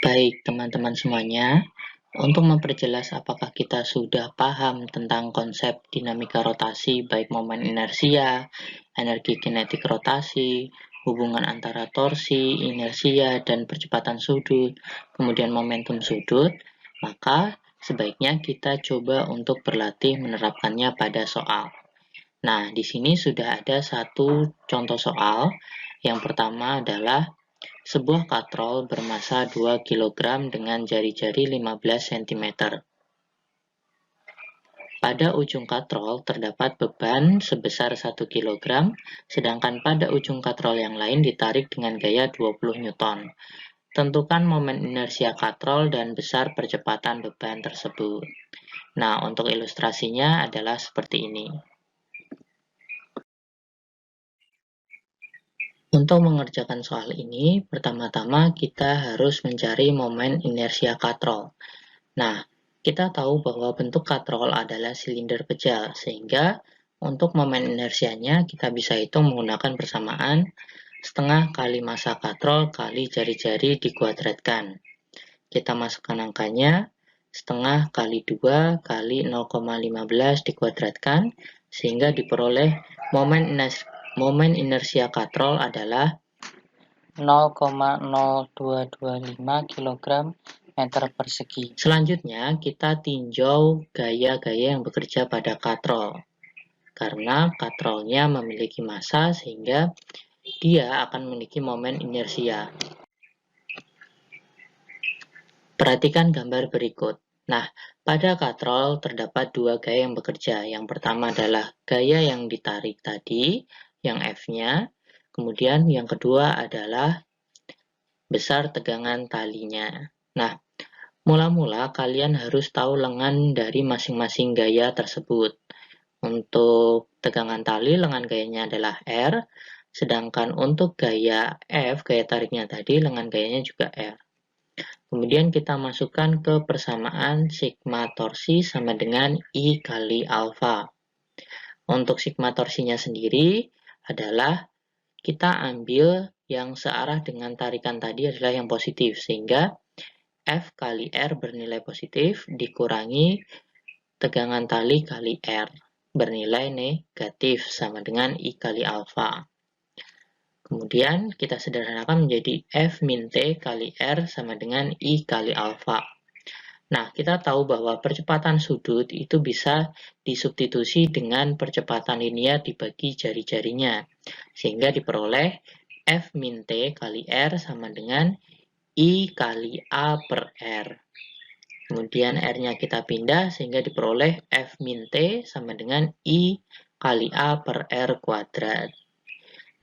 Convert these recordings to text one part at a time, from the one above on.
Baik, teman-teman semuanya, untuk memperjelas apakah kita sudah paham tentang konsep dinamika rotasi, baik momen inersia, energi kinetik rotasi, hubungan antara torsi, inersia, dan percepatan sudut, kemudian momentum sudut, maka sebaiknya kita coba untuk berlatih menerapkannya pada soal. Nah, di sini sudah ada satu contoh soal. Yang pertama adalah sebuah katrol bermasa 2 kg dengan jari-jari 15 cm. Pada ujung katrol terdapat beban sebesar 1 kg, sedangkan pada ujung katrol yang lain ditarik dengan gaya 20 Newton. Tentukan momen inersia katrol dan besar percepatan beban tersebut. Nah, untuk ilustrasinya adalah seperti ini. Untuk mengerjakan soal ini, pertama-tama kita harus mencari momen inersia katrol. Nah, kita tahu bahwa bentuk katrol adalah silinder pejal, sehingga untuk momen inersianya kita bisa hitung menggunakan persamaan setengah kali massa katrol kali jari-jari dikuadratkan. Kita masukkan angkanya, setengah kali 2 kali 0,15 dikuadratkan, sehingga diperoleh momen inersia katrol adalah 0,0225 kg meter persegi. Selanjutnya, kita tinjau gaya-gaya yang bekerja pada katrol. Karena katrolnya memiliki massa, sehingga dia akan memiliki momen inersia. Perhatikan gambar berikut. Nah, pada katrol terdapat dua gaya yang bekerja. Yang pertama adalah gaya yang ditarik tadi, yang F-nya. Kemudian yang kedua adalah besar tegangan talinya. Nah, mula-mula kalian harus tahu lengan dari masing-masing gaya tersebut. Untuk tegangan tali, lengan gayanya adalah R, sedangkan untuk gaya F, gaya tariknya tadi, lengan gayanya juga R. Kemudian kita masukkan ke persamaan sigma torsi sama dengan I kali alfa. Untuk sigma torsinya sendiri adalah kita ambil yang searah dengan tarikan tadi adalah yang positif, sehingga F kali R bernilai positif dikurangi tegangan tali kali R bernilai negatif sama dengan I kali alfa. Kemudian kita sederhanakan menjadi F min T kali R sama dengan I kali alfa. Nah, kita tahu bahwa percepatan sudut itu bisa disubstitusi dengan percepatan linear dibagi jari-jarinya, sehingga diperoleh F min T kali R sama dengan I kali A per R. Kemudian R-nya kita pindah sehingga diperoleh F min T sama dengan I kali A per R kuadrat.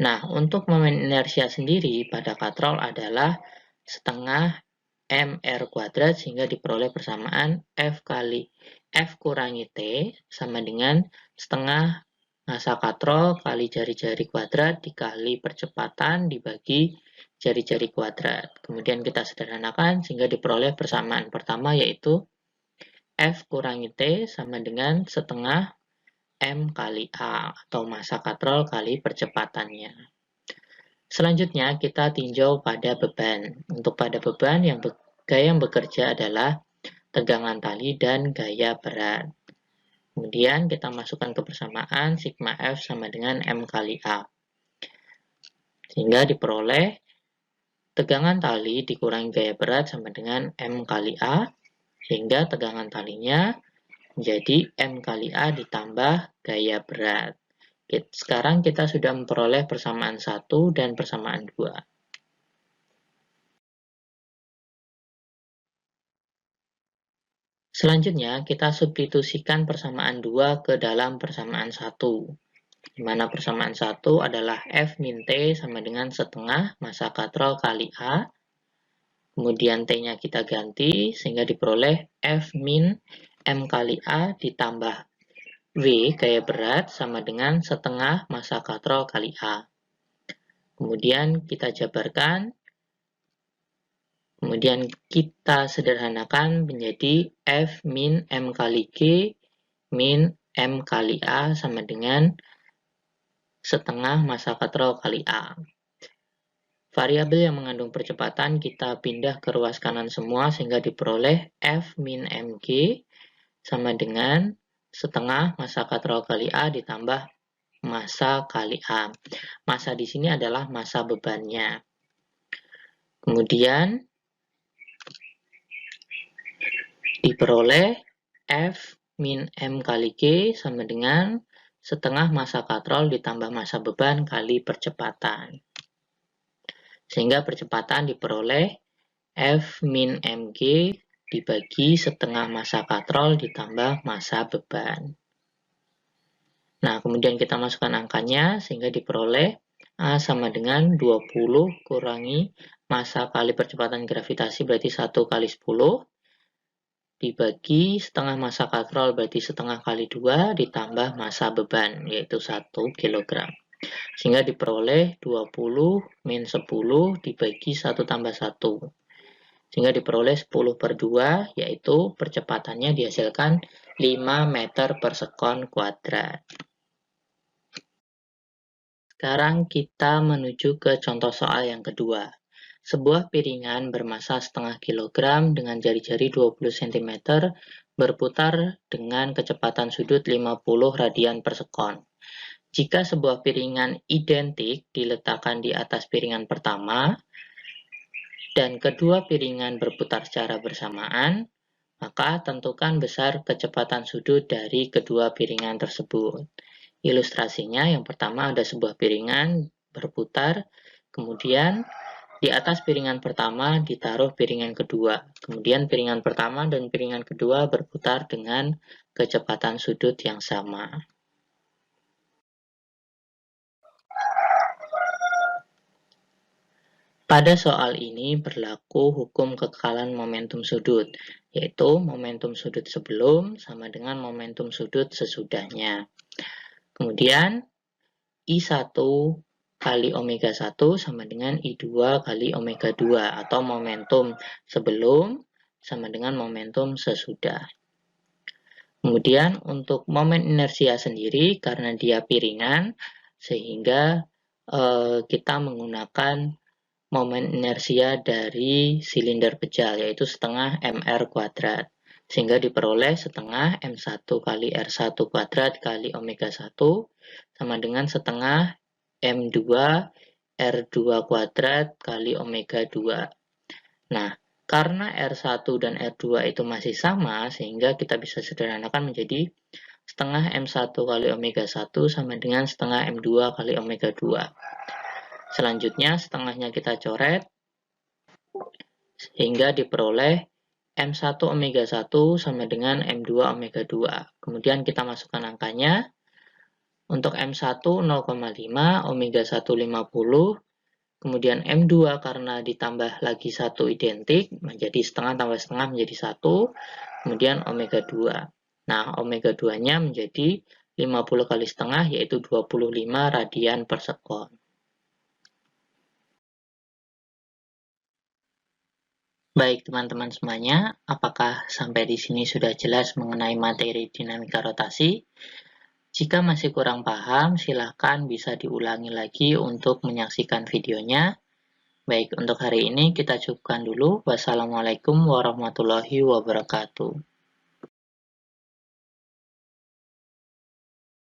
Nah, untuk momen inersia sendiri pada katrol adalah setengah mr kuadrat, sehingga diperoleh persamaan F kali F kurangi T sama dengan setengah massa katrol kali jari-jari kuadrat dikali percepatan dibagi jari-jari kuadrat. Kemudian kita sederhanakan sehingga diperoleh persamaan pertama, yaitu F kurangi T sama dengan setengah M kali A atau massa katrol kali percepatannya. Selanjutnya kita tinjau pada beban. Untuk pada beban, gaya yang bekerja adalah tegangan tali dan gaya berat. Kemudian kita masukkan ke persamaan sigma F sama dengan M kali A. Sehingga diperoleh tegangan tali dikurangi gaya berat sama dengan M kali A. Sehingga tegangan talinya menjadi M kali A ditambah gaya berat. Sekarang kita sudah memperoleh persamaan 1 dan persamaan 2. Selanjutnya, kita substitusikan persamaan 2 ke dalam persamaan 1. Di mana persamaan 1 adalah F min T sama dengan setengah massa katrol kali A. Kemudian T-nya kita ganti, sehingga diperoleh F min M kali A ditambah W, gaya berat, sama dengan setengah massa katrol kali A. Kemudian kita jabarkan. Kemudian kita sederhanakan menjadi F min M kali G min M kali A sama dengan setengah massa katrol kali A. variabel yang mengandung percepatan kita pindah ke ruas kanan semua sehingga diperoleh F min mg sama dengan setengah massa katrol kali A ditambah massa kali A. Massa di sini adalah massa bebannya. Kemudian diperoleh F min M kali G sama dengan setengah massa katrol ditambah massa beban kali percepatan. Sehingga percepatan diperoleh F min mg dibagi setengah massa katrol ditambah massa beban. Nah, kemudian kita masukkan angkanya sehingga diperoleh A sama dengan 20 kurangi massa kali percepatan gravitasi berarti 1 kali 10 dibagi setengah massa katrol berarti setengah kali 2 ditambah massa beban yaitu 1 kg. Sehingga diperoleh 20 min 10 dibagi 1 tambah 1. Sehingga diperoleh 10 per 2, yaitu percepatannya dihasilkan 5 meter per sekon kuadrat. Sekarang kita menuju ke contoh soal yang kedua. Sebuah piringan bermassa setengah kilogram dengan jari-jari 20 cm berputar dengan kecepatan sudut 50 radian per sekon. Jika sebuah piringan identik diletakkan di atas piringan pertama, dan kedua piringan berputar secara bersamaan, maka tentukan besar kecepatan sudut dari kedua piringan tersebut. Ilustrasinya, yang pertama ada sebuah piringan berputar, kemudian di atas piringan pertama ditaruh piringan kedua. Kemudian piringan pertama dan piringan kedua berputar dengan kecepatan sudut yang sama. Pada soal ini berlaku hukum kekekalan momentum sudut, yaitu momentum sudut sebelum sama dengan momentum sudut sesudahnya. Kemudian, I1 kali omega 1 sama dengan I2 kali omega 2, atau momentum sebelum sama dengan momentum sesudah. Kemudian, untuk momen inersia sendiri, karena dia piringan, sehingga kita menggunakan momen inersia dari silinder pejal, yaitu setengah mr kuadrat. Sehingga diperoleh setengah m1 kali r1 kuadrat kali omega 1 sama dengan setengah m2 r2 kuadrat kali omega 2. Nah, karena r1 dan r2 itu masih sama, sehingga kita bisa sederhanakan menjadi setengah m1 kali omega 1 sama dengan setengah m2 kali omega 2. Selanjutnya setengahnya kita coret sehingga diperoleh M1 omega 1 sama dengan M2 omega 2. Kemudian kita masukkan angkanya. Untuk M1 0,5, omega 1 50. Kemudian M2 karena ditambah lagi 1 identik menjadi setengah tambah setengah menjadi 1. Kemudian omega 2. Nah, omega 2-nya menjadi 50 kali setengah yaitu 25 radian per sekon. Baik teman-teman semuanya, apakah sampai di sini sudah jelas mengenai materi dinamika rotasi? Jika masih kurang paham, silakan bisa diulangi lagi untuk menyaksikan videonya. Baik, untuk hari ini kita cukupkan dulu. Wassalamualaikum warahmatullahi wabarakatuh.